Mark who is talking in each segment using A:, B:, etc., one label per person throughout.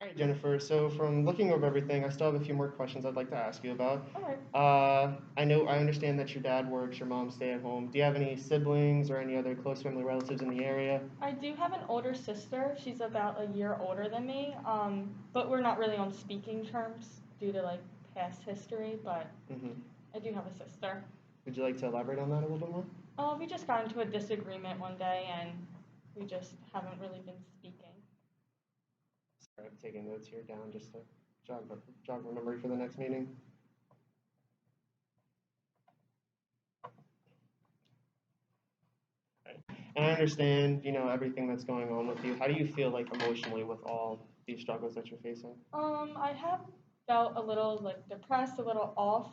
A: All right, Jennifer. So from looking over everything, I still have a few more questions I'd like to ask you about.
B: All right.
A: I understand that your dad works, your mom stay at home. Do you have any siblings or any other close family relatives in the area?
B: I do have an older sister. She's about a year older than me. But we're not really on speaking terms due to like past history. But
A: Hmm.
B: I do have a sister.
A: Would you like to elaborate on that a little bit more?
B: We just got into a disagreement one day, and we just haven't really been speaking.
A: Sorry, I'm taking notes here down just to jog, jog my memory for the next meeting. Right. And I understand, everything that's going on with you. How do you feel like emotionally with all these struggles that you're facing?
B: I have felt a little like depressed, a little off.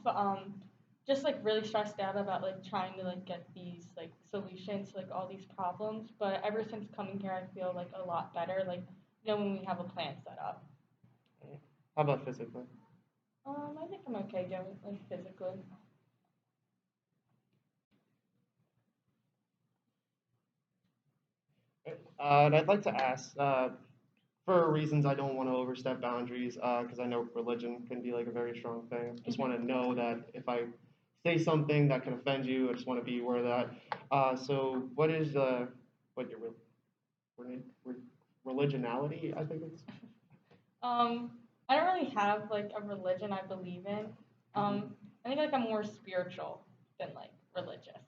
B: Just like really stressed out about like trying to like get these like solutions to like all these problems. But ever since coming here, I feel like a lot better. Like when we have a plan set up.
A: Right. How about physically?
B: I think I'm okay doing like physically.
A: And I'd like to ask, for reasons I don't want to overstep boundaries, because I know religion can be like a very strong thing. Just want to
B: Hmm.
A: know that if I say something that can offend you, I just want to be aware of that. So what is what your religionality? I think it's.
B: I don't really have like a religion I believe in.
A: Mhm.
B: I think like I'm more spiritual than like religious.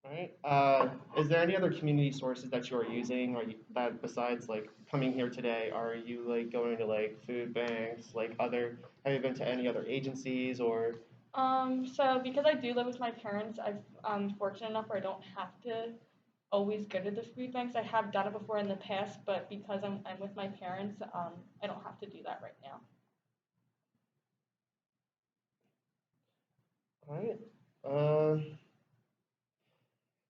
A: Right. Is there any other community sources that you are using, or that besides like coming here today, are you like going to like food banks, like other? Have you been to any other agencies or?
B: So because I do live with my parents, I'm fortunate enough where I don't have to always go to the food banks. I have done it before in the past, but because I'm with my parents, I don't have to do that right now.
A: All right. Uh,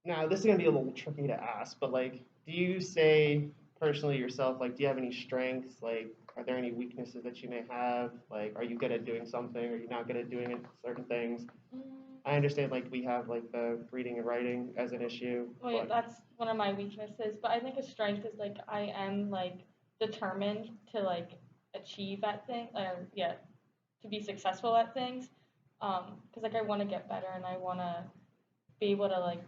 A: Now this is gonna be a little tricky to ask, but like, do you say personally yourself, like, do you have any strengths? Like, are there any weaknesses that you may have? Like, are you good at doing something? Are you not good at doing certain things?
B: Mm,
A: I understand like we have like the reading and writing as an issue,
B: well, yeah,
A: but
B: that's one of my weaknesses, but I think a strength is like I am like determined to like achieve at things, yeah, to be successful at things. Because like I want to get better and I want to be able to like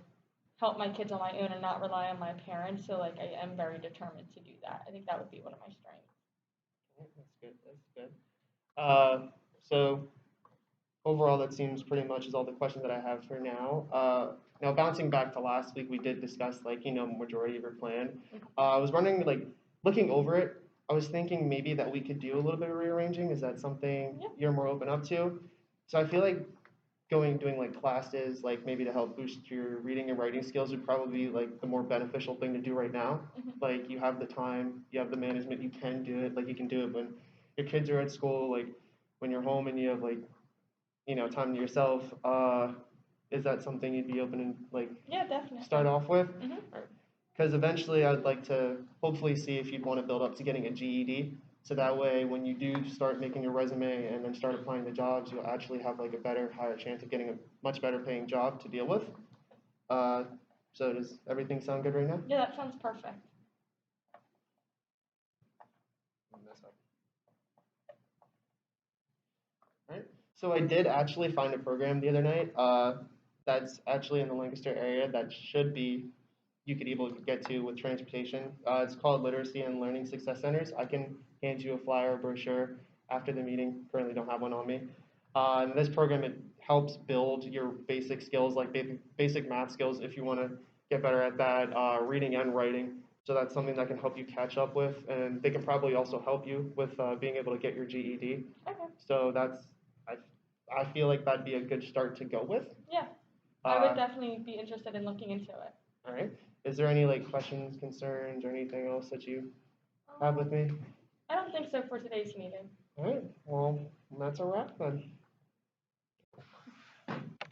B: help my kids on my own and not rely on my parents. So like I am very determined to do that. I think that would be one of my strengths.
A: yeah, that's good. That's good. So overall, that seems pretty much is all the questions that I have for now. Now bouncing back to last week, we did discuss like majority of your plan. I was wondering like looking over it, I was thinking maybe that we could do a little bit of rearranging. Is that something
B: Yeah.
A: you're more open up to? So I feel like doing like classes like maybe to help boost your reading and writing skills would probably be like the more beneficial thing to do right now.
B: Hmm.
A: Like you have the time, you have the management, you can do it. Like you can do it when your kids are at school, like when you're home and you have like time to yourself. Is that something you'd be open and like
B: Yeah, definitely.
A: start off with?
B: Hmm.
A: Because eventually I'd like to hopefully see if you'd want to build up to getting a GED. So that way, when you do start making your resume and then start applying to jobs, you'll actually have like a better, higher chance of getting a much better paying job to deal with. Uh, so does everything sound good right now?
B: Yeah, that sounds perfect.
A: Right. So I did actually find a program the other night that's actually in the Lancaster area that should be you could able to get to with transportation. It's called Literacy and Learning Success Centers. I can hand you a flyer or brochure after the meeting. Currently don't have one on me. And this program it helps build your basic skills like basic math skills if you want to get better at that, reading and writing. So that's something that can help you catch up with, and they can probably also help you with being able to get your GED.
B: Okay.
A: So I, I feel like that'd be a good start to go with.
B: Yeah, I would
A: Uh,
B: definitely be interested in looking into it.
A: all right. Is there any like questions, concerns, or anything else that you have with
B: Um,
A: me?
B: I don't think so for today's meeting.
A: All right. Well, that's a wrap then.